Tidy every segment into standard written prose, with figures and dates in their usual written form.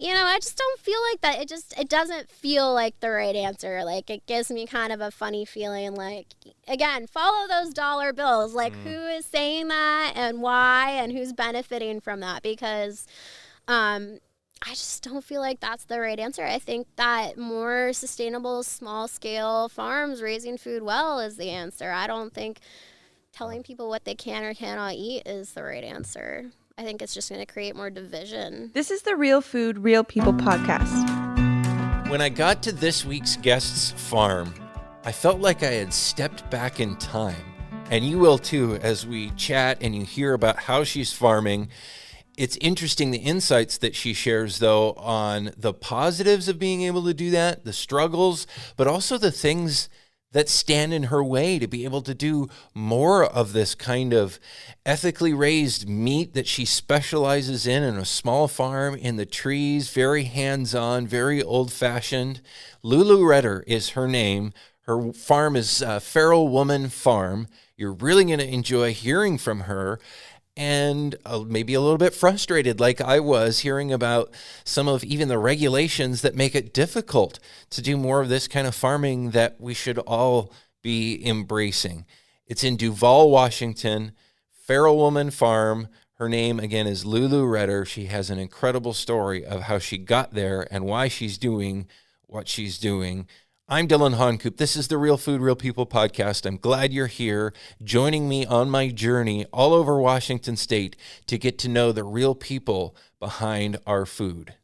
I just don't feel like that. It doesn't feel like the right answer. Like, it gives me kind of a funny feeling. Like, again, follow those dollar bills. Like, who is saying that and why and who's benefiting from that? Because I just don't feel like that's the right answer. I think that more sustainable, small-scale farms raising food well is the answer. I don't think telling people what they can or cannot eat is the right answer. I think it's just going to create more division. This is the Real Food, Real People podcast. When I got to this week's guest's farm, I felt like I had stepped back in time. And you will too, as we chat and you hear about how she's farming. It's interesting the insights that she shares, though, on the positives of being able to do that, the struggles, but also the things that stand in her way to be able to do more of this kind of ethically raised meat that she specializes in a small farm in the trees, very hands-on, very old-fashioned. Lulu Redder is her name. Her farm is Feral Woman Farm. You're really going to enjoy hearing from her. And maybe a little bit frustrated like I was hearing about some of even the regulations that make it difficult to do more of this kind of farming that we should all be embracing. It's in Duvall, Washington, Feral Woman Farm. Her name, again, is Lulu Redder. She has an incredible story of how she got there and why she's doing what she's doing. I'm Dylan Honcoop. This is the Real Food, Real People podcast. I'm glad you're here joining me on my journey all over Washington State to get to know the real people behind our food.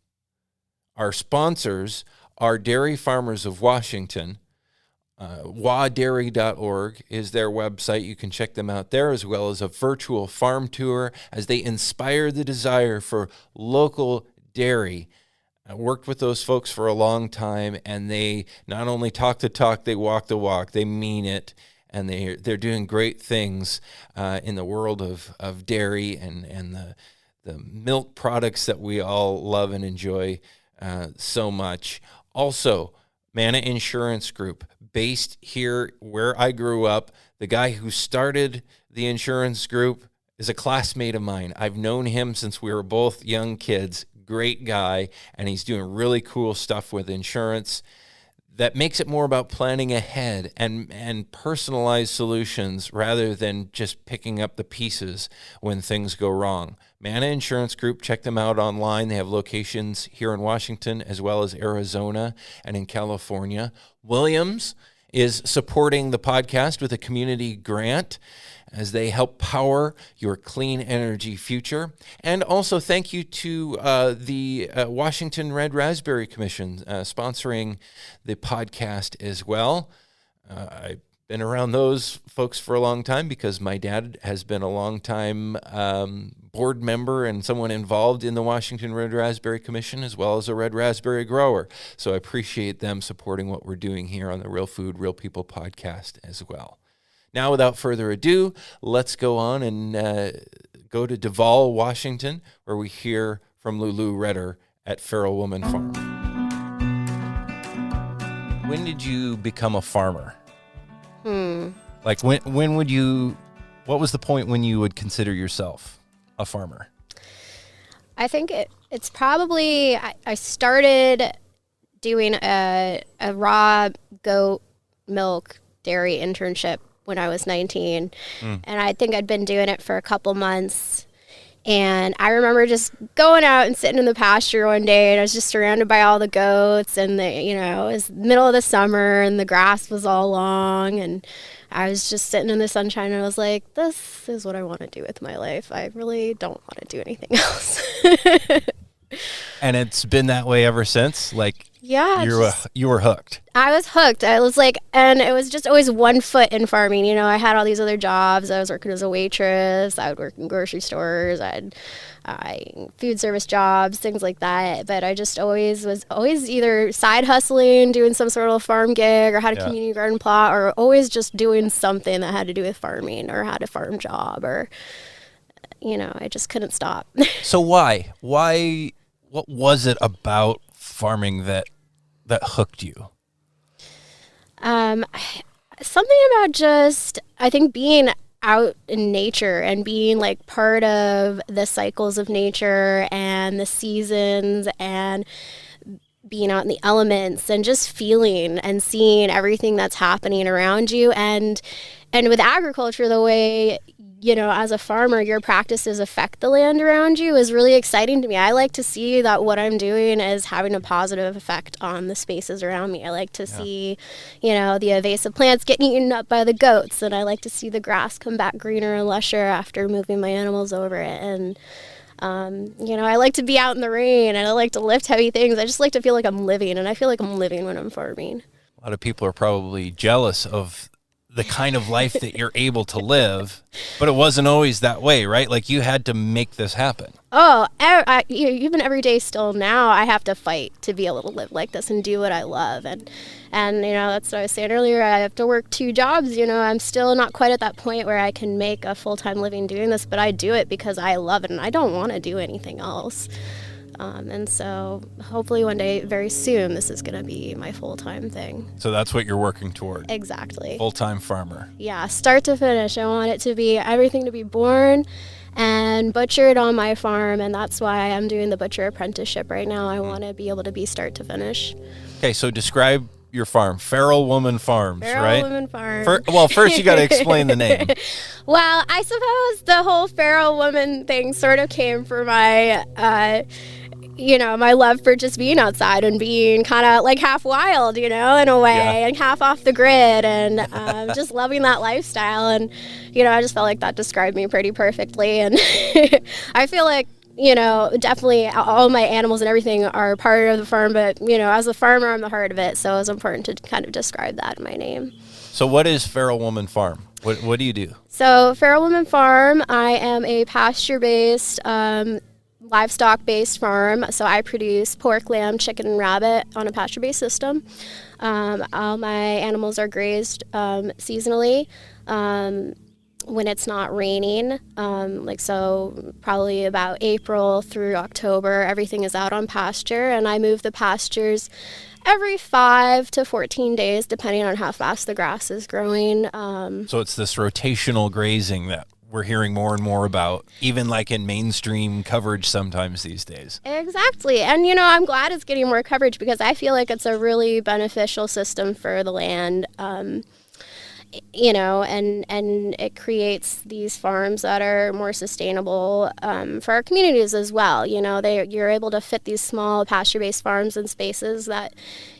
Our sponsors are Dairy Farmers of Washington. wadairy.org is their website. You can check them out there, as well as a virtual farm tour as they inspire the desire for local dairy. I worked with those folks for a long time, and they not only talk the talk, they walk the walk. They mean it, and they're doing great things in the world of dairy and the milk products that we all love and enjoy so much. Also, Manna Insurance Group, based here where I grew up. The guy who started the insurance group is a classmate of mine. I've known him since we were both young kids. Great guy, and he's doing really cool stuff with insurance that makes it more about planning ahead and personalized solutions rather than just picking up the pieces when things go wrong. Manna Insurance Group, check them out online. They have locations here in Washington as well as Arizona and in California. Williams is supporting the podcast with a community grant as they help power your clean energy future. And also thank you to the Washington Red Raspberry Commission sponsoring the podcast as well. I've been around those folks for a long time because my dad has been a long time board member and someone involved in the Washington Red Raspberry Commission, as well as a red raspberry grower. So I appreciate them supporting what we're doing here on the Real Food, Real People podcast as well. Now, without further ado, let's go on and go to Duvall, Washington, where we hear from Lulu Redder at Feral Woman Farm. When did you become a farmer? Like, when would you, what was the point when you would consider yourself a farmer? I think it's probably, I started doing a raw goat milk dairy internship when I was 19. And I think I'd been doing it for a couple months. And I remember just going out and sitting in the pasture one day, and I was just surrounded by all the goats, and it was middle of the summer and the grass was all long, and I was just sitting in the sunshine, and I was like, this is what I want to do with my life. I really don't want to do anything else. And it's been that way ever since? Like, yeah, you were hooked. I was hooked. I was like, and it was just always one foot in farming. I had all these other jobs. I was working as a waitress. I would work in grocery stores. I had food service jobs, things like that. But I just was always either side hustling, doing some sort of farm gig, or had a community garden plot, or always just doing something that had to do with farming or had a farm job, or, I just couldn't stop. So why? What was it about farming that hooked you? Something about just, I think, being out in nature and being like part of the cycles of nature and the seasons and being out in the elements and just feeling and seeing everything that's happening around you. And with agriculture, the way, as a farmer, your practices affect the land around you is really exciting to me. I like to see that what I'm doing is having a positive effect on the spaces around me. I like to see, the invasive plants getting eaten up by the goats, and I like to see the grass come back greener and lusher after moving my animals over it. And I like to be out in the rain, and I like to lift heavy things. I just like to feel like I'm living, and I feel like I'm living when I'm farming. A lot of people are probably jealous of the kind of life that you're able to live, but it wasn't always that way, right? Like, you had to make this happen. Oh, even every day still now, I have to fight to be able to live like this and do what I love. And that's what I was saying earlier. I have to work 2 jobs. I'm still not quite at that point where I can make a full-time living doing this, but I do it because I love it and I don't want to do anything else. And so hopefully one day, very soon, this is going to be my full-time thing. So that's what you're working toward. Exactly. Full-time farmer. Yeah, start to finish. I want it to be everything to be born and butchered on my farm, and that's why I'm doing the butcher apprenticeship right now. I want to be able to be start to finish. Okay, so describe your farm, Feral Woman Farms, right? Feral Woman Farm. First you got to explain the name. Well, I suppose the whole Feral Woman thing sort of came from my my love for just being outside and being kind of like half wild, in a way, and half off the grid, and just loving that lifestyle. And, I just felt like that described me pretty perfectly. And I feel like, definitely all my animals and everything are part of the farm, but, as a farmer, I'm the heart of it. So it was important to kind of describe that in my name. So what is Feral Woman Farm? What do you do? So Feral Woman Farm, I am a pasture-based, livestock-based farm. So I produce pork, lamb, chicken, and rabbit on a pasture-based system. All my animals are grazed seasonally when it's not raining. So probably about April through October, everything is out on pasture, and I move the pastures every 5 to 14 days, depending on how fast the grass is growing. So it's this rotational grazing that we're hearing more and more about, even like in mainstream coverage sometimes these days. Exactly. And, I'm glad it's getting more coverage because I feel like it's a really beneficial system for the land. And it creates these farms that are more sustainable for our communities as well. You're able to fit these small pasture-based farms in spaces that,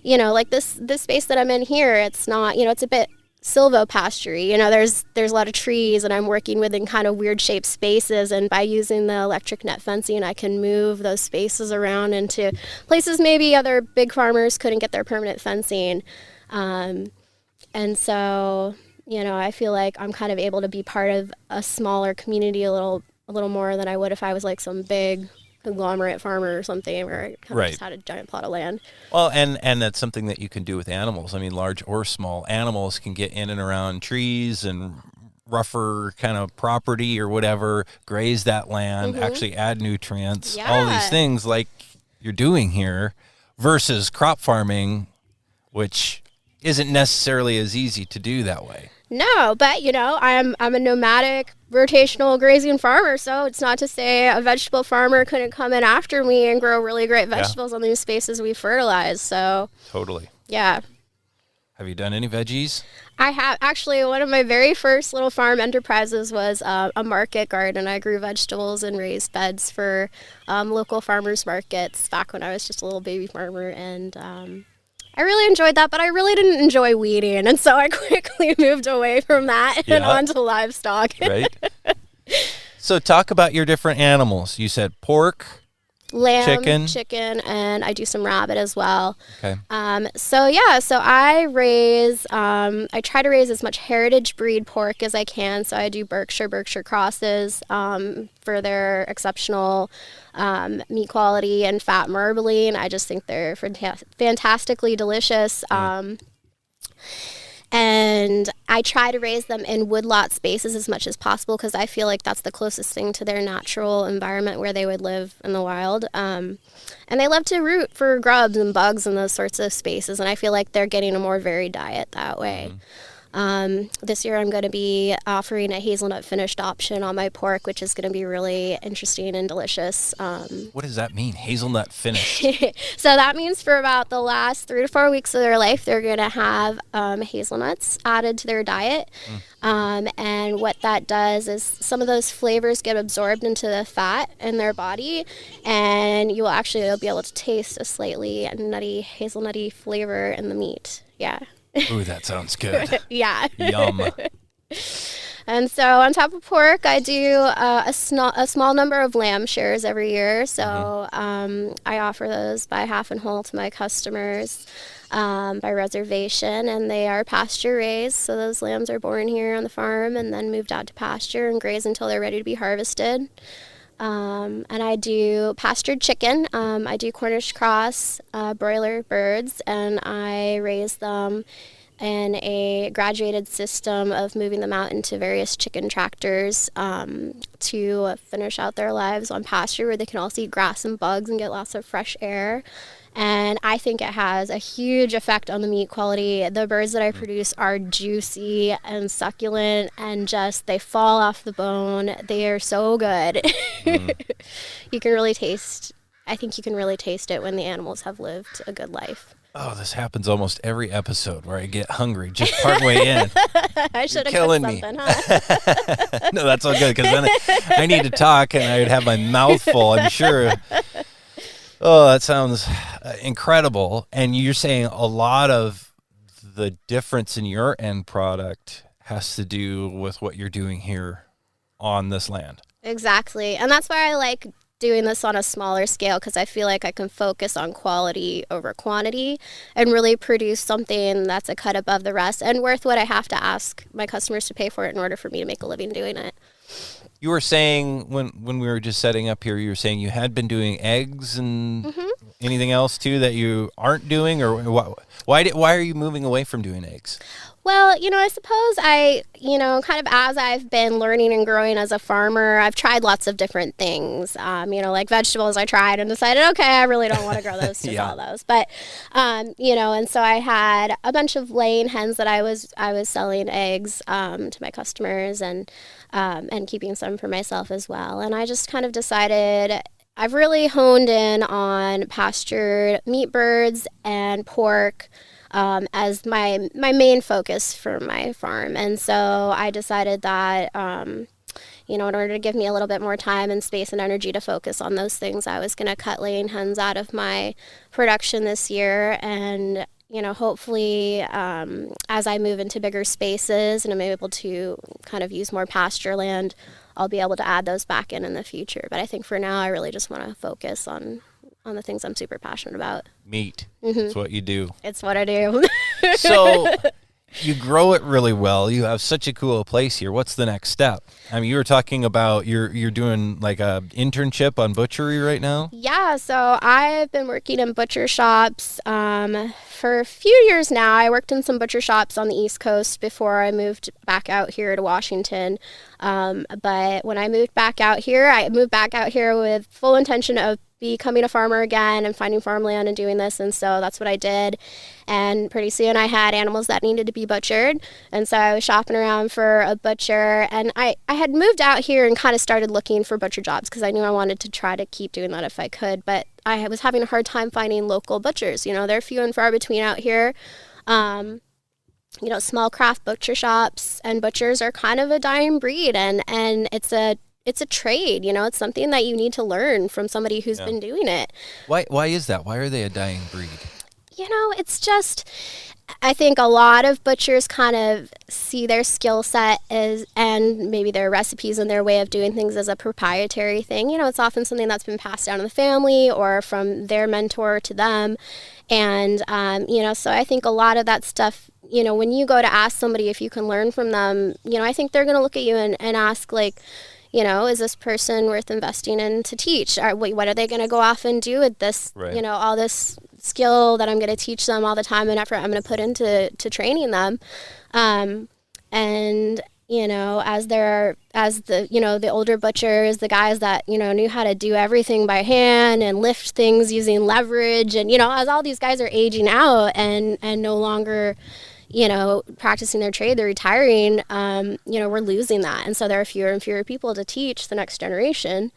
like this space that I'm in here, it's not, it's a bit silvopasture-y. There's a lot of trees, and I'm working within kind of weird shaped spaces, and by using the electric net fencing, I can move those spaces around into places maybe other big farmers couldn't get their permanent fencing. And so, I feel like I'm kind of able to be part of a smaller community a little more than I would if I was like some big conglomerate farmer or something where I kind of just had a giant plot of land. Well, and that's something that you can do with animals. I mean, large or small animals can get in and around trees and rougher kind of property or whatever, graze that land, actually add nutrients, all these things like you're doing here versus crop farming, which isn't necessarily as easy to do that way. No, but I'm a nomadic rotational grazing farmer, so it's not to say a vegetable farmer couldn't come in after me and grow really great vegetables on these spaces we fertilize. So totally. Yeah. Have you done any veggies? I have. Actually, one of my very first little farm enterprises was a market garden. I grew vegetables and raised beds for local farmers markets back when I was just a little baby farmer, and I really enjoyed that, but I really didn't enjoy weeding, and so I quickly moved away from that and onto livestock. Right. So talk about your different animals. You said pork, lamb, chicken, and I do some rabbit as well. Okay. So I raise, I try to raise as much heritage breed pork as I can. So I do Berkshire crosses for their exceptional meat quality and fat marbling. I just think they're fantastically delicious. And I try to raise them in woodlot spaces as much as possible because I feel like that's the closest thing to their natural environment where they would live in the wild. And they love to root for grubs and bugs in those sorts of spaces, and I feel like they're getting a more varied diet that way. This year I'm going to be offering a hazelnut finished option on my pork, which is going to be really interesting and delicious. What does that mean, hazelnut finished? So that means for about the last 3 to 4 weeks of their life, they're going to have hazelnuts added to their diet. And what that does is some of those flavors get absorbed into the fat in their body, and you'll be able to taste a slightly nutty, hazelnutty flavor in the meat. Yeah. Ooh, that sounds good. Yeah. Yum. And so on top of pork, I do a small number of lamb shares every year. So I offer those by half and whole to my customers by reservation, and they are pasture raised. So those lambs are born here on the farm and then moved out to pasture and graze until they're ready to be harvested. And I do pastured chicken. I do Cornish cross broiler birds, and I raise them in a graduated system of moving them out into various chicken tractors to finish out their lives on pasture where they can also eat grass and bugs and get lots of fresh air. And I think it has a huge effect on the meat quality. The birds that I produce are juicy and succulent and just, they fall off the bone. They are so good. You can really taste, I think you can really taste it when the animals have lived a good life. Oh, this happens almost every episode where I get hungry just partway in. I should have killing cooked me. something, huh? No, that's all good, because then I need to talk and I would have my mouth full, I'm sure. Oh, that sounds incredible. And you're saying a lot of the difference in your end product has to do with what you're doing here on this land. Exactly. And that's why I like doing this on a smaller scale, because I feel like I can focus on quality over quantity and really produce something that's a cut above the rest and worth what I have to ask my customers to pay for it in order for me to make a living doing it. You were saying when we were just setting up here, you were saying you had been doing eggs and anything else too that you aren't doing, or why are you moving away from doing eggs? Well, I suppose kind of as I've been learning and growing as a farmer, I've tried lots of different things. Like vegetables I tried and decided, okay, I really don't want to grow those to sell those. But, and so I had a bunch of laying hens that I was selling eggs to my customers and keeping some for myself as well. And I just kind of decided I've really honed in on pastured meat birds and pork as my main focus for my farm. And so I decided that, in order to give me a little bit more time and space and energy to focus on those things, I was going to cut laying hens out of my production this year. And, hopefully as I move into bigger spaces and I'm able to kind of use more pasture land, I'll be able to add those back in the future. But I think for now, I really just want to focus on the things I'm super passionate about. Meat. That's what you do. It's what I do. So you grow it really well. You have such a cool place here. What's the next step? I mean, you were talking about you're doing like a internship on butchery right now? Yeah, so I've been working in butcher shops for a few years now. I worked in some butcher shops on the East Coast before I moved back out here to Washington. But when I moved back out here with full intention of becoming a farmer again and finding farmland and doing this, and so that's what I did. And pretty soon I had animals that needed to be butchered, and so I was shopping around for a butcher, and I had moved out here and kind of started looking for butcher jobs because I knew I wanted to try to keep doing that if I could, but I was having a hard time finding local butchers. They're few and far between out here. Small craft butcher shops and butchers are kind of a dying breed, and it's a trade. It's something that you need to learn from somebody who's been doing it. Why is that? Why are they a dying breed? It's just, I think a lot of butchers kind of see their skill set and maybe their recipes and their way of doing things as a proprietary thing. It's often something that's been passed down in the family or from their mentor to them. And, so I think a lot of that stuff, when you go to ask somebody if you can learn from them, I think they're going to look at you and ask, like, is this person worth investing in to teach? What are they going to go off and do with this, right. All this skill that I'm going to teach them, all the time and effort I'm going to put into training them. And, as the older butchers, the guys that, knew how to do everything by hand and lift things using leverage. And, as all these guys are aging out and no longer, practicing their trade, they're retiring, we're losing that. And so there are fewer and fewer people to teach the next generation.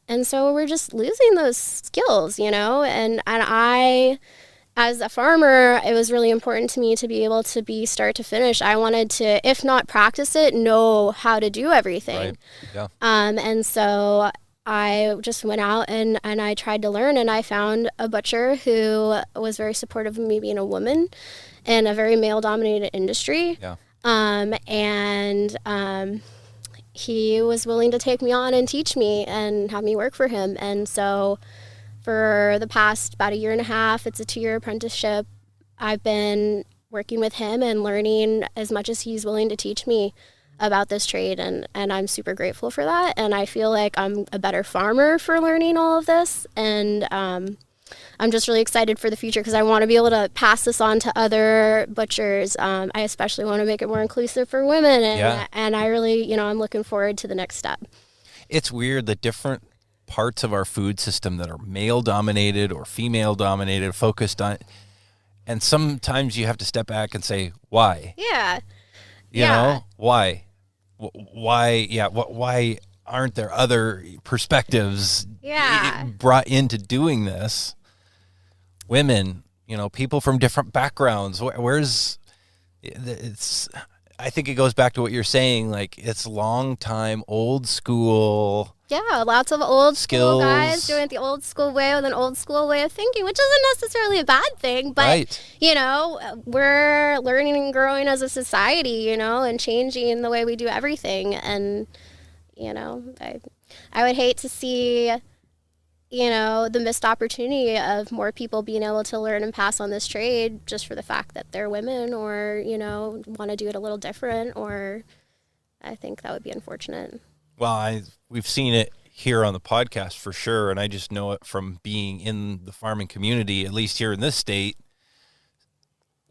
And so we're just losing those skills, and I, as a farmer, it was really important to me to be able to be start to finish. I wanted to, if not practice it, know how to do everything. Right. Yeah. And so I just went out and I tried to learn, and I found a butcher who was very supportive of me being a woman in a very male-dominated industry. Yeah. He was willing to take me on and teach me and have me work for him. And so for the past about a year and a half, it's a 2-year apprenticeship, I've been working with him and learning as much as he's willing to teach me about this trade. And I'm super grateful for that. And I feel like I'm a better farmer for learning all of this. And I'm just really excited for the future because I want to be able to pass this on to other butchers. I especially want to make it more inclusive for women. And I really, I'm looking forward to the next step. It's weird that different parts of our food system that are male-dominated or female-dominated, focused on, and sometimes you have to step back and say, why? Yeah. You know, why? Why? Yeah. Why aren't there other perspectives brought into doing this? Women, people from different backgrounds. I think it goes back to what you're saying. Like, it's long time, old school. Yeah, lots of old skills. School guys doing it the old school way with an old school way of thinking, which isn't necessarily a bad thing. But, right. We're learning and growing as a society, and changing the way we do everything. And, I would hate to see, the missed opportunity of more people being able to learn and pass on this trade just for the fact that they're women or, want to do it a little different, or I think that would be unfortunate. Well, we've seen it here on the podcast for sure, and I just know it from being in the farming community, at least here in this state.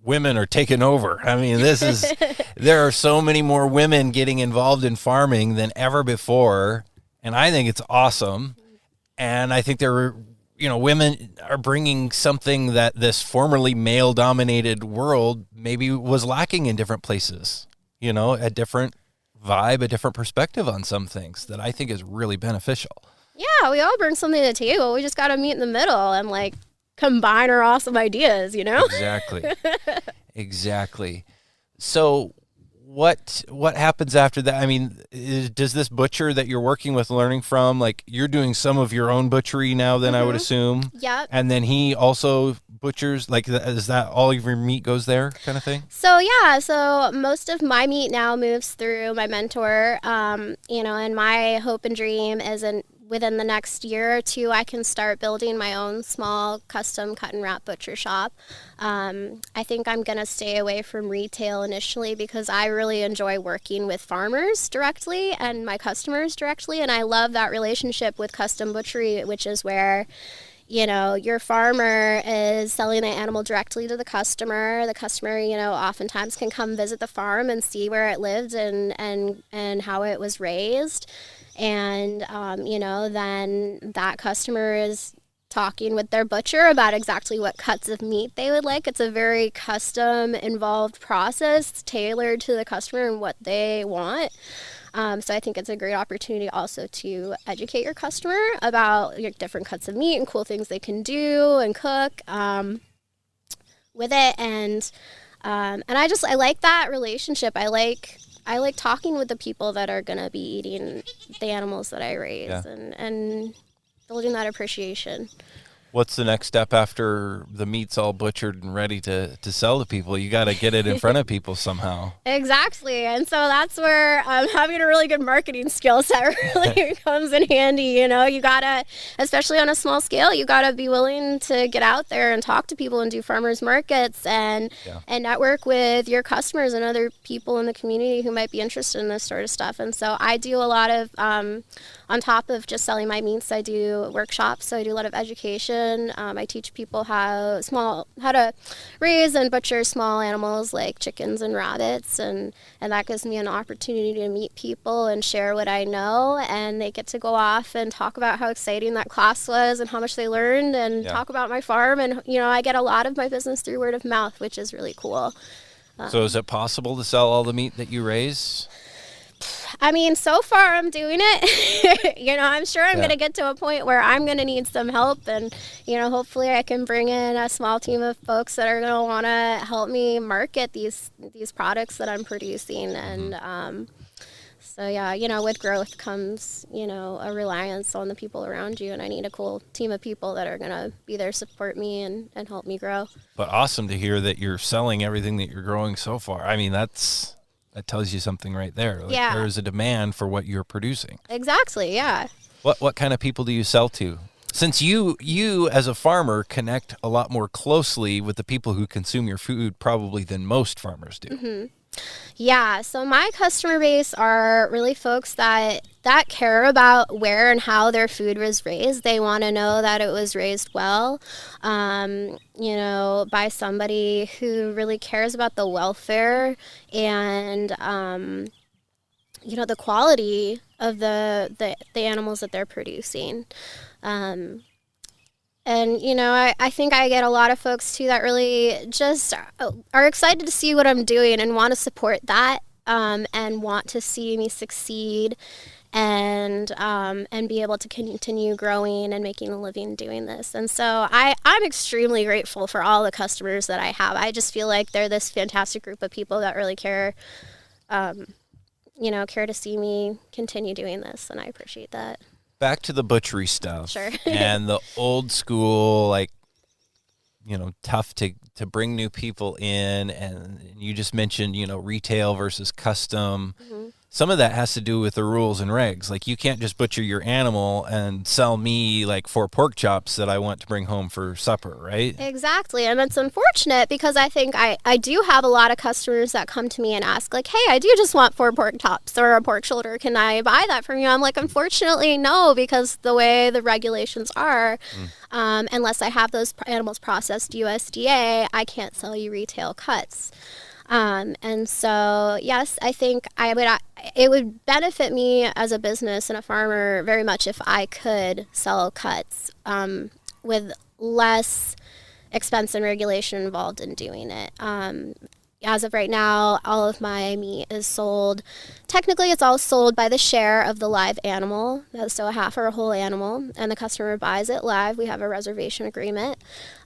Women are taking over. I mean, there are so many more women getting involved in farming than ever before, and I think it's awesome. And I think women are bringing something that this formerly male-dominated world maybe was lacking in different places, a different vibe, a different perspective on some things that I think is really beneficial. Yeah, we all bring something to the table. We just got to meet in the middle and combine our awesome ideas, Exactly. Exactly. So what happens after that? I mean, does this butcher that you're working with, learning from, you're doing some of your own butchery now, then I would assume? Yep. And then he also butchers, is that all of your meat goes there kind of thing? So most of my meat now moves through my mentor, and my hope and dream is within the next year or two, I can start building my own small custom cut and wrap butcher shop. I think I'm going to stay away from retail initially because I really enjoy working with farmers directly and my customers directly. And I love that relationship with custom butchery, which is where, your farmer is selling the animal directly to the customer. The customer, oftentimes can come visit the farm and see where it lived and how it was raised. And, then that customer is talking with their butcher about exactly what cuts of meat they would like. It's a very custom, involved process tailored to the customer and what they want. So I think it's a great opportunity also to educate your customer about your different cuts of meat and cool things they can do and cook with it. And I like that relationship. I like talking with the people that are going to be eating the animals that I raise and building that appreciation. What's the next step after the meat's all butchered and ready to sell to people? You got to get it in front of people somehow. Exactly. And so that's where having a really good marketing skill set really comes in handy. You got to, especially on a small scale, you got to be willing to get out there and talk to people and do farmers markets and network with your customers and other people in the community who might be interested in this sort of stuff. And so I do a lot of, on top of just selling my meats, I do workshops. So I do a lot of education education. I teach people how to raise and butcher small animals like chickens and rabbits, and that gives me an opportunity to meet people and share what I know, and they get to go off and talk about how exciting that class was and how much they learned, and talk about my farm, and I get a lot of my business through word of mouth, which is really cool. So is it possible to sell all the meat that you raise? I mean, so far I'm doing it. I'm sure I'm going to get to a point where I'm going to need some help, and hopefully I can bring in a small team of folks that are going to want to help me market these products that I'm producing. And so with growth comes a reliance on the people around you, and I need a cool team of people that are going to be there, support me, and help me grow. But awesome to hear that you're selling everything that you're growing so far. I mean, that tells you something right there. There is a demand for what you're producing. Exactly, yeah. What kind of people do you sell to? Since you as a farmer connect a lot more closely with the people who consume your food probably than most farmers do. Mm-hmm. Yeah, so my customer base are really folks that care about where and how their food was raised. They want to know that it was raised well, by somebody who really cares about the welfare and, the quality of the animals that they're producing. And, I think I get a lot of folks, too, that really just are excited to see what I'm doing and want to support that, and want to see me succeed and be able to continue growing and making a living doing this. And so I'm extremely grateful for all the customers that I have. I just feel like they're this fantastic group of people that really care, care to see me continue doing this, and I appreciate that. Back to the butchery stuff. Sure. And the old school, tough to bring new people in. And you just mentioned, retail versus custom. Mm-hmm. Some of that has to do with the rules and regs. Like, you can't just butcher your animal and sell me 4 pork chops that I want to bring home for supper, right? Exactly. And it's unfortunate because I think I do have a lot of customers that come to me and ask, hey, I do just want 4 pork chops or a pork shoulder. Can I buy that from you? I'm like, unfortunately, no, because the way the regulations are, unless I have those animals processed USDA, I can't sell you retail cuts. And so, yes, I think it would benefit me as a business and a farmer very much if I could sell cuts with less expense and regulation involved in doing it. As of right now, all of my meat is sold. Technically, it's all sold by the share of the live animal, so a half or a whole animal, and the customer buys it live. We have a reservation agreement.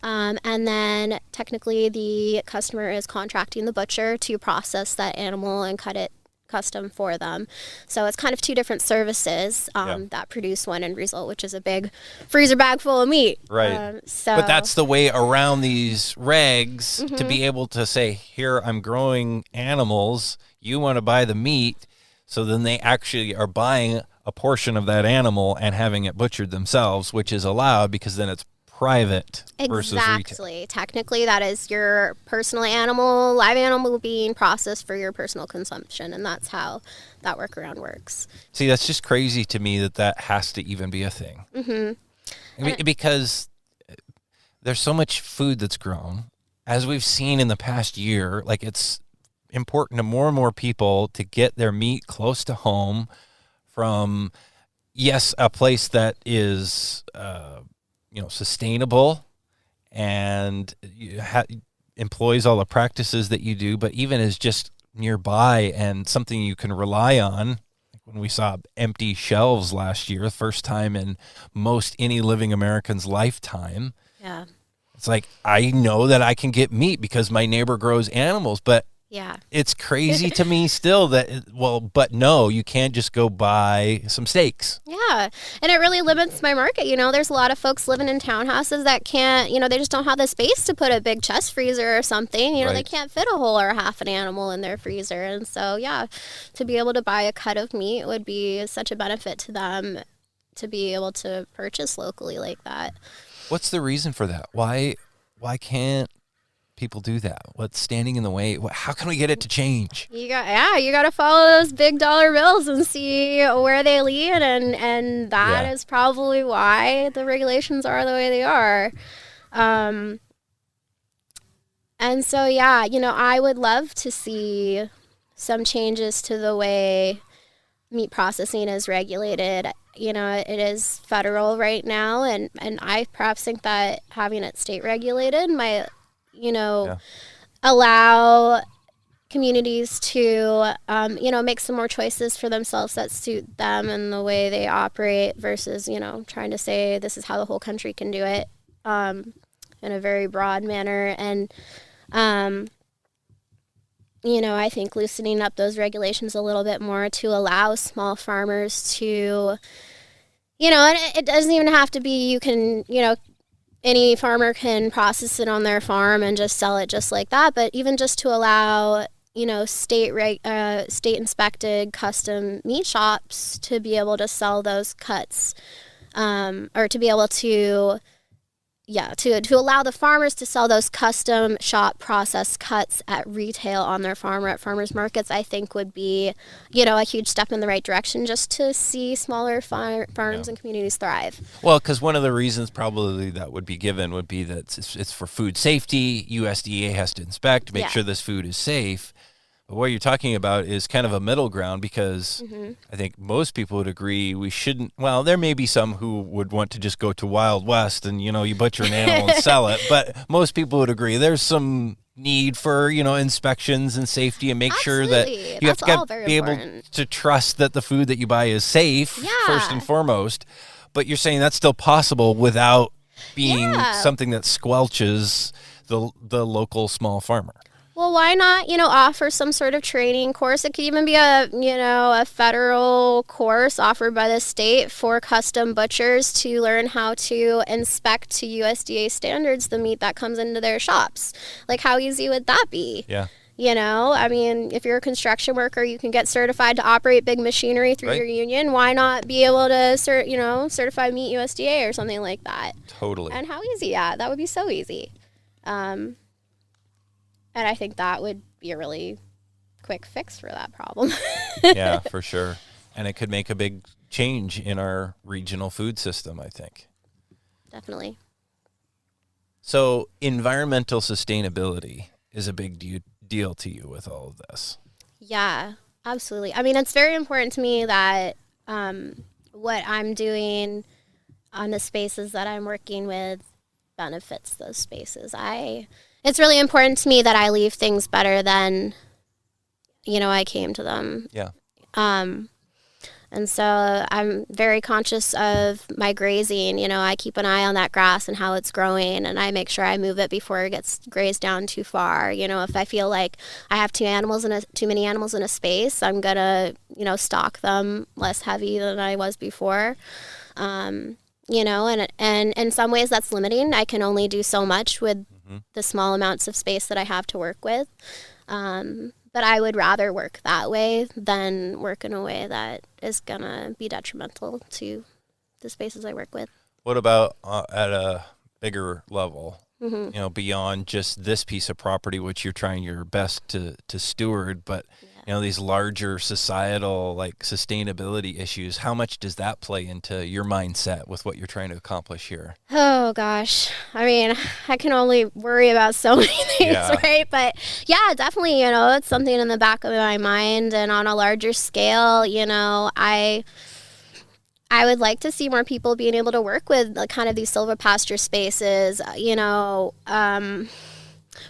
And then technically the customer is contracting the butcher to process that animal and cut it custom for them. So it's kind of 2 different services that produce one end result, which is a big freezer bag full of meat. Right. But that's the way around these regs to be able to say, here, I'm growing animals. You want to buy the meat. So then they actually are buying a portion of that animal and having it butchered themselves, which is allowed because then it's private versus retail. Exactly. Technically, that is your personal animal, live animal being processed for your personal consumption, and that's how that workaround works. See, that's just crazy to me that has to even be a thing. Mm-hmm. Because there's so much food that's grown. As we've seen in the past year, it's important to more and more people to get their meat close to home from, yes, a place that is sustainable and employs all the practices that you do, but even is just nearby and something you can rely on. Like when we saw empty shelves last year, the first time in most any living American's lifetime. Yeah. It's I know that I can get meat because my neighbor grows animals, but yeah, it's crazy to me still but no, you can't just go buy some steaks. Yeah, and it really limits my market. There's a lot of folks living in townhouses that can't, they just don't have the space to put a big chest freezer or something. Right. They can't fit a whole or half an animal in their freezer. And so, yeah, to be able to buy a cut of meat would be such a benefit to them to be able to purchase locally like that. What's the reason for that? Why can't people do that? What's standing in the way? How can we get it to change? You got to follow those big dollar bills and see where they lead, and that is probably why the regulations are the way they are. And so, I would love to see some changes to the way meat processing is regulated. It is federal right now, and I perhaps think that having it state regulated might, allow communities to, make some more choices for themselves that suit them and the way they operate versus, trying to say this is how the whole country can do it in a very broad manner. And, I think loosening up those regulations a little bit more to allow small farmers to, and it doesn't even have to be, you can, any farmer can process it on their farm and just sell it just like that. But even just to allow, state inspected custom meat shops to be able to sell those cuts, or to be able to allow the farmers to sell those custom shop processed cuts at retail on their farm or at farmers markets, I think would be, a huge step in the right direction just to see smaller farms and communities thrive. Well, because one of the reasons probably that would be given would be that it's for food safety. USDA has to inspect, make sure this food is safe. But what you're talking about is kind of a middle ground because I think most people would agree we shouldn't. Well, there may be some who would want to just go to Wild West and, you butcher an animal and sell it. But most people would agree there's some need for, inspections and safety and make sure that you have to be able to trust that the food that you buy is safe first and foremost. But you're saying that's still possible without being something that squelches the local small farmer. Well, why not, offer some sort of training course? It could even be a federal course offered by the state for custom butchers to learn how to inspect to USDA standards the meat that comes into their shops. Like, how easy would that be? Yeah. If you're a construction worker, you can get certified to operate big machinery through your union. Why not be able to, certify Meat USDA or something like that? Totally. And how easy? Yeah, that would be so easy. And I think that would be a really quick fix for that problem. Yeah, for sure. And it could make a big change in our regional food system, I think. Definitely. So environmental sustainability is a big deal to you with all of this. Yeah, absolutely. I mean, it's very important to me that what I'm doing on the spaces that I'm working with benefits those spaces. It's really important to me that I leave things better than, I came to them. Yeah. And so I'm very conscious of my grazing. I keep an eye on that grass and how it's growing, and I make sure I move it before it gets grazed down too far. If I feel like I have too many animals in a space, I'm gonna, stock them less heavy than I was before. And in some ways that's limiting. I can only do so much with the small amounts of space that I have to work with. But I would rather work that way than work in a way that is going to be detrimental to the spaces I work with. What about at a bigger level, beyond just this piece of property, which you're trying your best to steward, but these larger societal, like, sustainability issues, how much does that play into your mindset with what you're trying to accomplish here? Oh, gosh. I mean, I can only worry about so many things, right? But, yeah, definitely, it's something in the back of my mind. And on a larger scale, I would like to see more people being able to work with kind of these silvopasture spaces,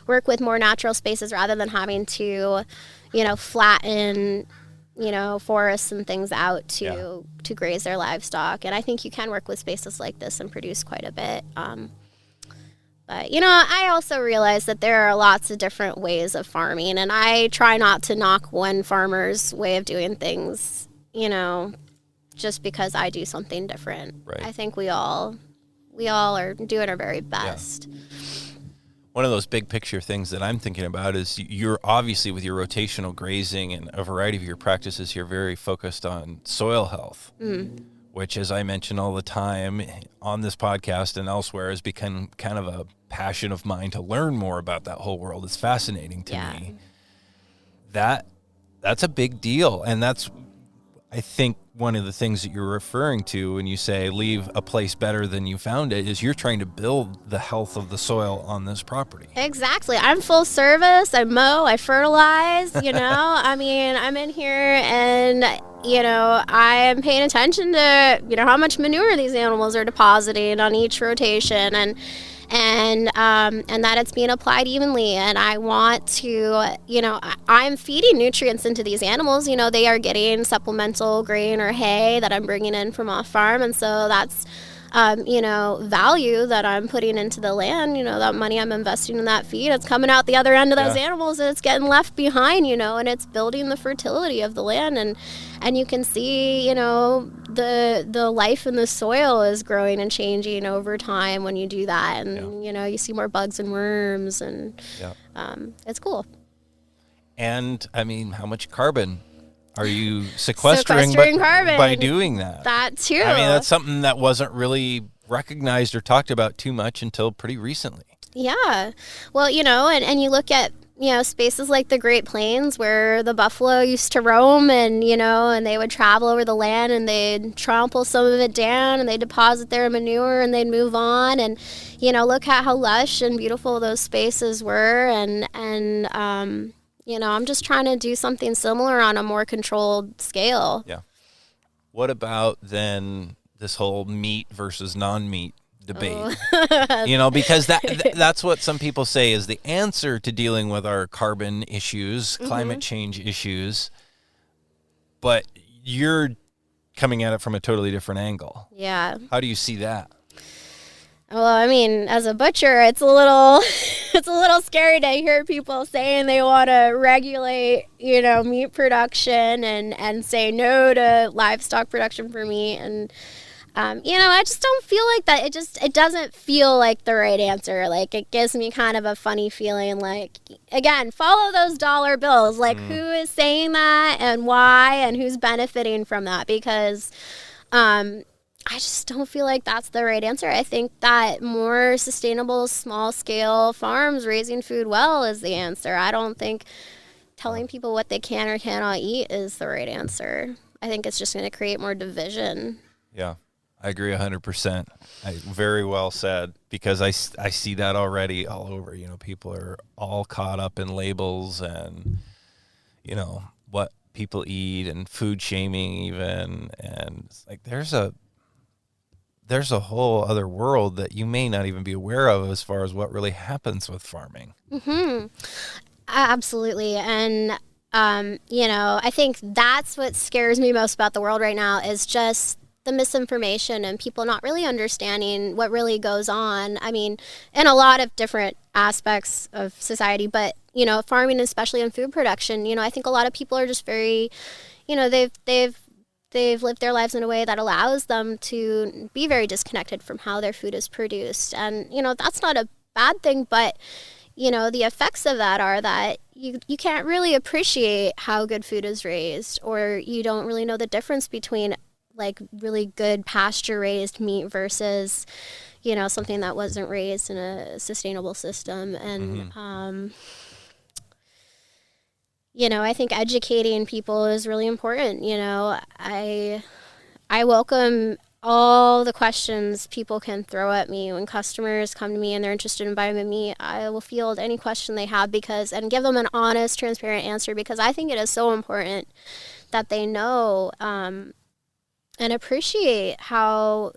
work with more natural spaces rather than having to flatten, forests and things out to graze their livestock. And I think you can work with spaces like this and produce quite a bit. But, I also realize that there are lots of different ways of farming, and I try not to knock one farmer's way of doing things, just because I do something different. Right. I think we all are doing our very best. Yeah. One of those big picture things that I'm thinking about is you're obviously, with your rotational grazing and a variety of your practices, you're very focused on soil health. which, as I mention all the time on this podcast and elsewhere, has become kind of a passion of mine to learn more about that whole world. It's fascinating to me. That's a big deal. And that's, I think, one of the things that you're referring to when you say leave a place better than you found it is you're trying to build the health of the soil on this property. Exactly. I'm full service. I mow, I fertilize, I mean, I'm in here and, I am paying attention to, how much manure these animals are depositing on each rotation and that it's being applied evenly. And I want to, I'm feeding nutrients into these animals. They are getting supplemental grain or hay that I'm bringing in from off farm. And so that's, value that I'm putting into the land, that money I'm investing in that feed, it's coming out the other end of those animals and it's getting left behind, and it's building the fertility of the land. And you can see, the life in the soil is growing and changing over time when you do that. And, you see more bugs and worms and it's cool. And I mean, how much carbon are you sequestering carbon by doing that? That too. I mean, that's something that wasn't really recognized or talked about too much until pretty recently. Yeah. Well, and you look at, spaces like the Great Plains where the buffalo used to roam and, and they would travel over the land and they'd trample some of it down and they'd deposit their manure and they'd move on. And, look at how lush and beautiful those spaces were. And I'm just trying to do something similar on a more controlled scale. Yeah. What about then this whole meat versus non-meat debate? Because that's what some people say is the answer to dealing with our carbon issues, climate change issues. But you're coming at it from a totally different angle. Yeah. How do you see that? Well, I mean, as a butcher, it's a little scary to hear people saying they want to regulate, meat production and say no to livestock production for meat. And, I just don't feel like that. It doesn't feel like the right answer. Like, it gives me kind of a funny feeling. Like, again, follow those dollar bills. Like, who is saying that and why and who's benefiting from that? Because, I just don't feel like that's the right answer. I think that more sustainable, small-scale farms raising food well is the answer. I don't think telling people what they can or cannot eat is the right answer. I think it's just going to create more division. Yeah, I agree 100%. Very well said, because I see that already all over. People are all caught up in labels and, what people eat and food shaming even. And it's like there's a whole other world that you may not even be aware of as far as what really happens with farming. Mm-hmm. Absolutely. And, I think that's what scares me most about the world right now is just the misinformation and people not really understanding what really goes on. I mean, in a lot of different aspects of society, but, farming, especially in food production, I think a lot of people are just very, they've lived their lives in a way that allows them to be very disconnected from how their food is produced. And, that's not a bad thing, but, the effects of that are that you can't really appreciate how good food is raised, or you don't really know the difference between like really good pasture raised meat versus, something that wasn't raised in a sustainable system. And, I think educating people is really important. I welcome all the questions people can throw at me. When customers come to me and they're interested in buying meat, I will field any question they have and give them an honest, transparent answer, because I think it is so important that they know and appreciate how,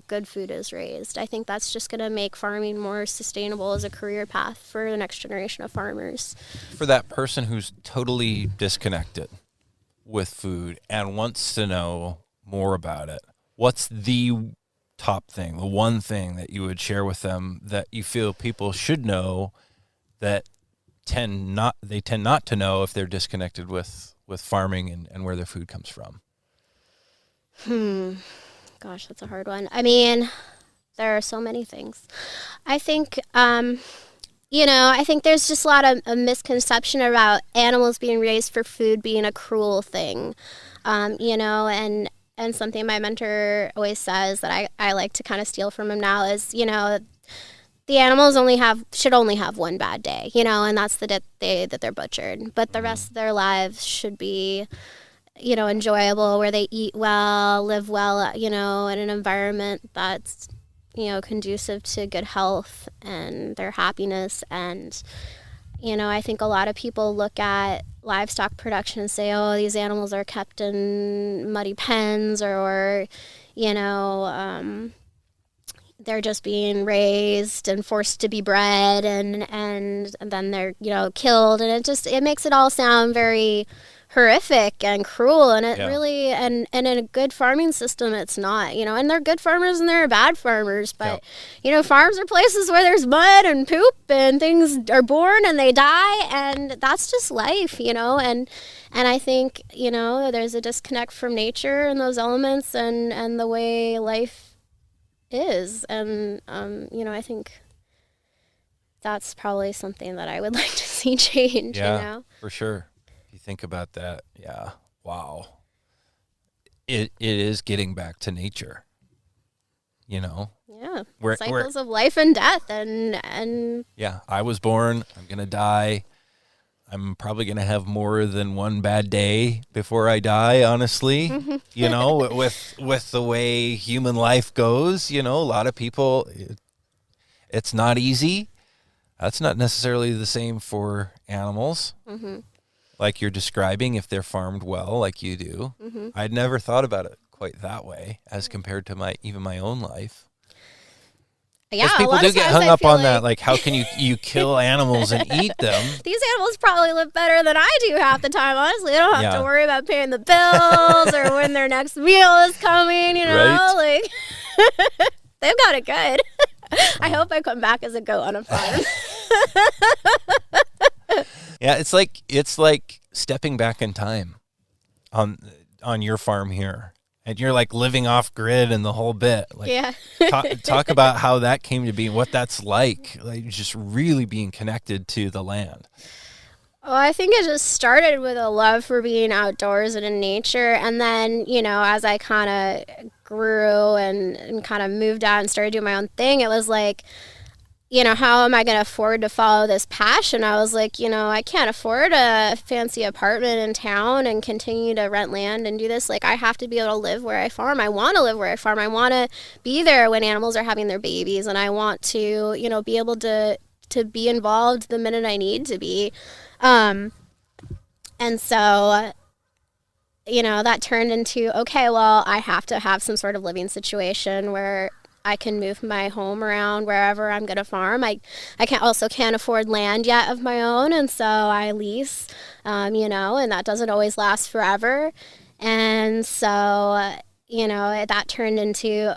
good food is raised. I think that's just going to make farming more sustainable as a career path for the next generation of farmers. For that person who's totally disconnected with food and wants to know more about it, what's the top thing, the one thing that you would share with them that you feel people should know that they tend not to know if they're disconnected with farming and where their food comes from? Gosh, that's a hard one. I mean, there are so many things. I think, I think there's just a lot of a misconception about animals being raised for food being a cruel thing, and and something my mentor always says that I like to kind of steal from him now is, you know, the animals should only have one bad day, you know, and that's the day that they're butchered. But the rest of their lives should be, you know, enjoyable, where they eat well, live well, you know, in an environment that's, you know, conducive to good health and their happiness. And, you know, I think a lot of people look at livestock production and say, oh, these animals are kept in muddy pens, or you know, they're just being raised and forced to be bred, and then they're, you know, killed, and it makes it all sound very horrific and cruel, and it really, and in a good farming system it's not, you know, and they're good farmers and they're bad farmers, but you know, farms are places where there's mud and poop and things are born and they die, and that's just life, you know, and I think, you know, there's a disconnect from nature and those elements and the way life is, and you know, I think that's probably something that I would like to see change. Yeah, you know, for sure. If you think about that, yeah, wow, it is getting back to nature. You know, yeah, cycles of life and death, and yeah, I was born, I'm gonna die. I'm probably going to have more than one bad day before I die, honestly. You know, with the way human life goes, you know, a lot of people, it's not easy. That's not necessarily the same for animals. Like you're describing, if they're farmed well, like you do. I'd never thought about it quite that way as compared to even my own life. Yeah, people do get hung up on that, like how can you kill animals and eat them? These animals probably live better than I do half the time, honestly. They don't have to worry about paying the bills or when their next meal is coming, you know, like they've got it good. I hope I come back as a goat on a farm. Yeah, it's like stepping back in time on your farm here. And you're like living off grid and the whole bit. Like, yeah. talk about how that came to be, what that's like just really being connected to the land. Well, I think it just started with a love for being outdoors and in nature. And then, you know, as I kind of grew and kind of moved out and started doing my own thing, it was like, you know, how am I going to afford to follow this passion? I was like, you know, I can't afford a fancy apartment in town and continue to rent land and do this. Like, I have to be able to live where I farm. I want to live where I farm. I want to be there when animals are having their babies, and I want to, you know, be able to be involved the minute I need to be. And so, you know, that turned into, okay, well, I have to have some sort of living situation where I can move my home around wherever I'm going to farm. I can't afford land yet of my own, and so I lease, you know, and that doesn't always last forever. And so, you know, that turned into,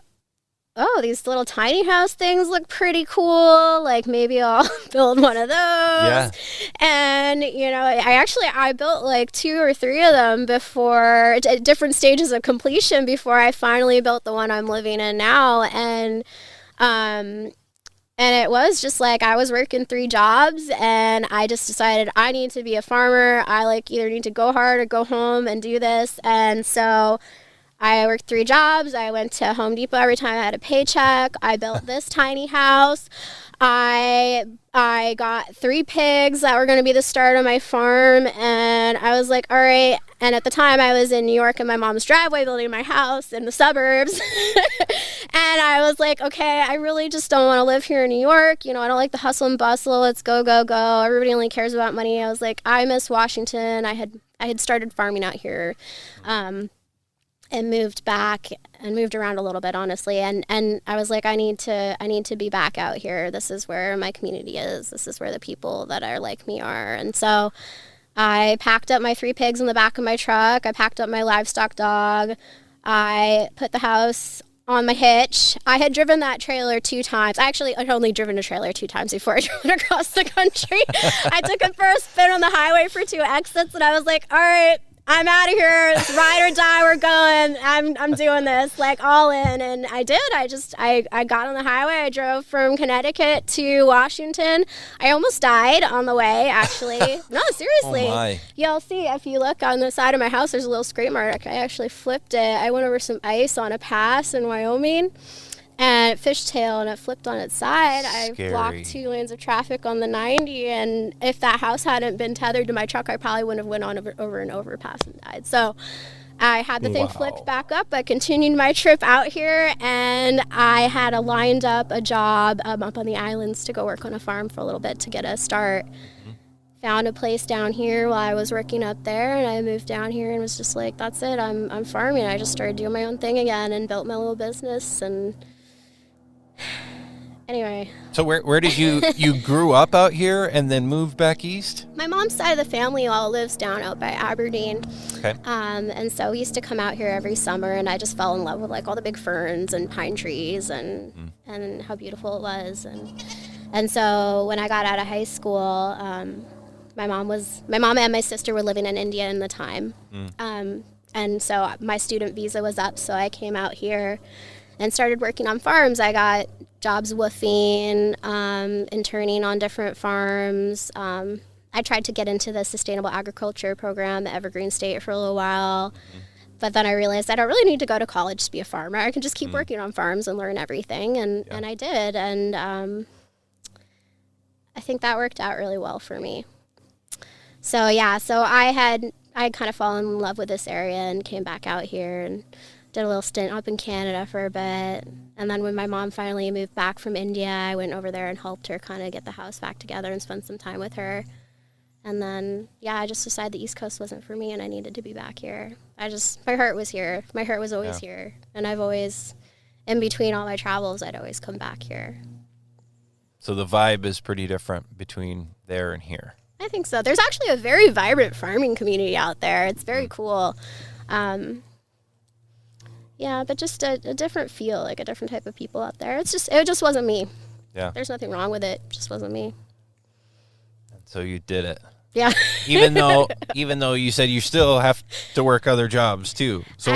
oh, these little tiny house things look pretty cool. Like, maybe I'll build one of those. Yeah. And, you know, I built like 2 or 3 of them before, at different stages of completion, before I finally built the one I'm living in now. And it was just like I was working 3 jobs, and I just decided I need to be a farmer. I like either need to go hard or go home and do this. And so I worked 3 jobs. I went to Home Depot every time I had a paycheck. I built this tiny house. I got 3 pigs that were going to be the start of my farm, and I was like, all right. And at the time I was in New York in my mom's driveway building my house in the suburbs. And I was like, okay, I really just don't want to live here in New York. You know, I don't like the hustle and bustle. It's go, go, go. Everybody only cares about money. I was like, I miss Washington. I had started farming out here. And moved back and moved around a little bit, honestly. And I was like, I need to be back out here. This is where my community is. This is where the people that are like me are. And so I packed up my 3 pigs in the back of my truck. I packed up my livestock dog. I put the house on my hitch. I had driven that trailer 2 times. Actually, I'd only driven a trailer 2 times before I drove it across the country. I took it for a spin on the highway for 2 exits, and I was like, all right, I'm out of here. It's ride or die. We're going. I'm doing this, like, all in. And I did. I got on the highway. I drove from Connecticut to Washington. I almost died on the way, actually. No, seriously. Oh my. You'll see if you look on the side of my house, there's a little scrape mark. I actually flipped it. I went over some ice on a pass in Wyoming. And fishtail, and it flipped on its side. Scary. I blocked 2 lanes of traffic on the 90, and if that house hadn't been tethered to my truck, I probably wouldn't have went on over an overpass and died. So I had the thing flipped back up. I continued my trip out here, and I had lined up a job up on the islands to go work on a farm for a little bit to get a start. Found a place down here while I was working up there, and I moved down here and was just like, that's it, I'm farming. I just started doing my own thing again and built my little business. And anyway. So where did you grew up out here and then moved back east? My mom's side of the family all lives down out by Aberdeen. Okay. And so we used to come out here every summer, and I just fell in love with like all the big ferns and pine trees and how beautiful it was. And so when I got out of high school, my mom and my sister were living in India in the time. And so my student visa was up, so I came out here and started working on farms. I got jobs woofing, interning on different farms. I tried to get into the sustainable agriculture program at Evergreen State for a little while. But then I realized I don't really need to go to college to be a farmer. I can just keep working on farms and learn everything. And I did. And I think that worked out really well for me. So I kind of fallen in love with this area and came back out here and did a little stint up in Canada for a bit. And then when my mom finally moved back from India, I went over there and helped her kind of get the house back together and spend some time with her. And then, I just decided the East Coast wasn't for me and I needed to be back here. My heart was here. My heart was always here. And I've always, in between all my travels, I'd always come back here. So the vibe is pretty different between there and here. I think so. There's actually a very vibrant farming community out there. It's very cool. But just a different feel, like a different type of people out there. It just wasn't me. Yeah. There's nothing wrong with it. It just wasn't me. So you did it. Yeah. even though you said you still have to work other jobs too. So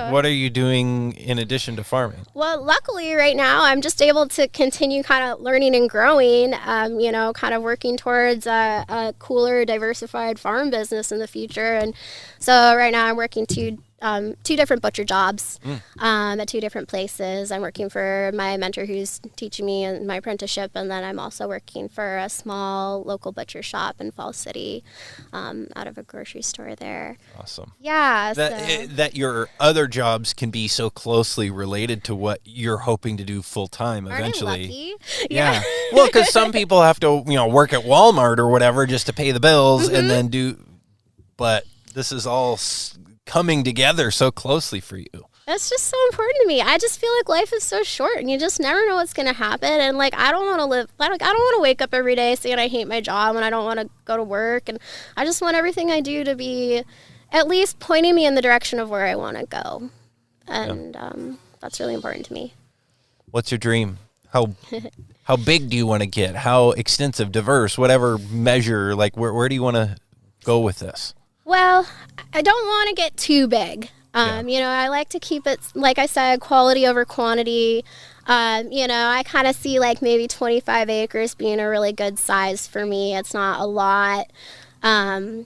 what are you doing in addition to farming? Well, luckily right now I'm just able to continue kind of learning and growing, kind of working towards a cooler, diversified farm business in the future. And so right now I'm working two different butcher jobs at 2 different places. I'm working for my mentor who's teaching me in my apprenticeship, and then I'm also working for a small local butcher shop in Falls City, out of a grocery store there. Awesome. Yeah. That your other jobs can be so closely related to what you're hoping to do full time eventually. Aren't I lucky? Yeah. Well, because some people have to work at Walmart or whatever just to pay the bills and then but this is all coming together so closely for you. That's just so important to me. I just feel like life is so short and you just never know what's going to happen. And like, I don't want to wake up every day saying I hate my job and I don't want to go to work. And I just want everything I do to be at least pointing me in the direction of where I want to go. And that's really important to me. What's your dream? How big do you want to get? How extensive, diverse, whatever measure, like where do you want to go with this? Well, I don't want to get too big. I like to keep it, like I said, quality over quantity. I kind of see like maybe 25 acres being a really good size for me. It's not a lot, but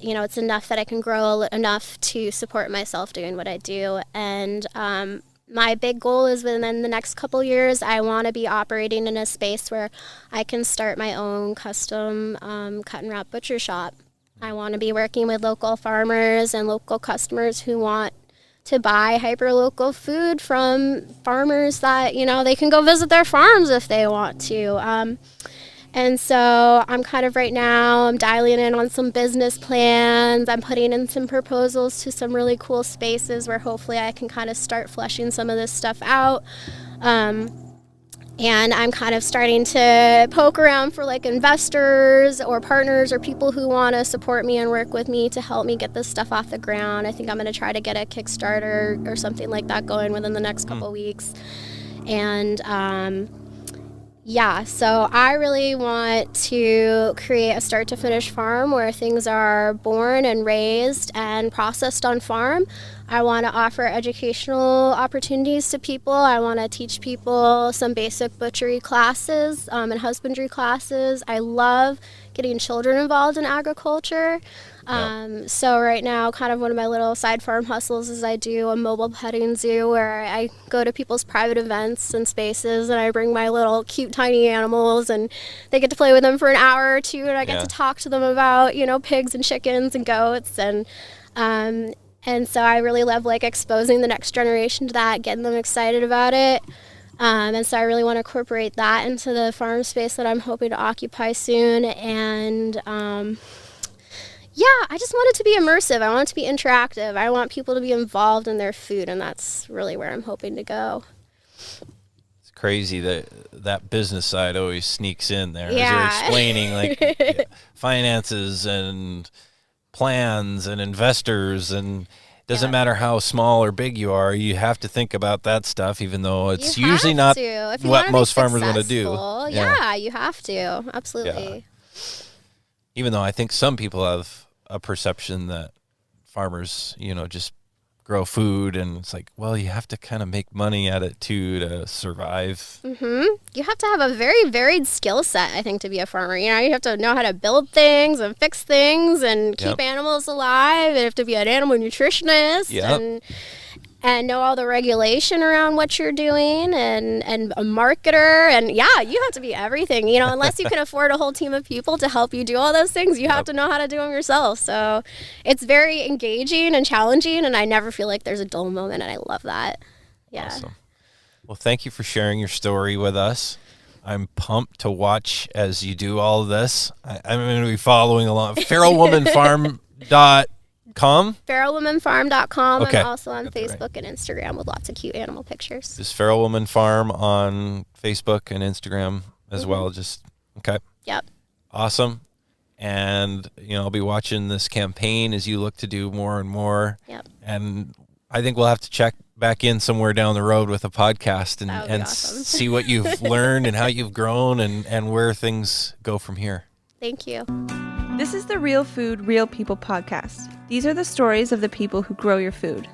it's enough that I can grow enough to support myself doing what I do. And my big goal is within the next couple years, I want to be operating in a space where I can start my own custom cut and wrap butcher shop. I want to be working with local farmers and local customers who want to buy hyper-local food from farmers that, they can go visit their farms if they want to. And so I'm kind of right now, I'm dialing in on some business plans. I'm putting in some proposals to some really cool spaces where hopefully I can kind of start fleshing some of this stuff out. And I'm kind of starting to poke around for like investors or partners or people who want to support me and work with me to help me get this stuff off the ground. I think I'm going to try to get a Kickstarter or something like that going within the next couple weeks. And Yeah, so I really want to create a start to finish farm where things are born and raised and processed on farm. I want to offer educational opportunities to people. I want to teach people some basic butchery classes and husbandry classes. I love getting children involved in agriculture. So right now, kind of one of my little side farm hustles is I do a mobile petting zoo where I go to people's private events and spaces and I bring my little cute tiny animals and they get to play with them for an hour or two and I get to talk to them about, pigs and chickens and goats and so I really love like exposing the next generation to that, getting them excited about it. And so I really want to incorporate that into the farm space that I'm hoping to occupy soon. And I just want it to be immersive. I want it to be interactive. I want people to be involved in their food, and that's really where I'm hoping to go. It's crazy that business side always sneaks in there as you're explaining like finances and plans and investors, and it doesn't matter how small or big you are, you have to think about that stuff, even though it's usually not what most farmers want to do. Yeah, you have to. Absolutely. Yeah. Even though I think some people have a perception that farmers, just grow food and it's like, well, you have to kind of make money at it too to survive. Mm-hmm. You have to have a very varied skill set, I think, to be a farmer. You have to know how to build things and fix things and keep animals alive. You have to be an animal nutritionist and know all the regulation around what you're doing and a marketer. And you have to be everything, unless you can afford a whole team of people to help you do all those things, you have to know how to do them yourself. So it's very engaging and challenging, and I never feel like there's a dull moment, and I love that. Yeah. Awesome. Well, thank you for sharing your story with us. I'm pumped to watch as you do all of this. I'm going to be following along. Feralwomanfarm.com. Feralwomanfarm.com and also on Facebook and Instagram with lots of cute animal pictures. Is Feral Woman Farm on Facebook and Instagram as well? Okay. Yep. Awesome. And, I'll be watching this campaign as you look to do more and more. Yep. And I think we'll have to check back in somewhere down the road with a podcast and awesome. See what you've learned and how you've grown and where things go from here. Thank you. This is the Real Food, Real People podcast. These are the stories of the people who grow your food.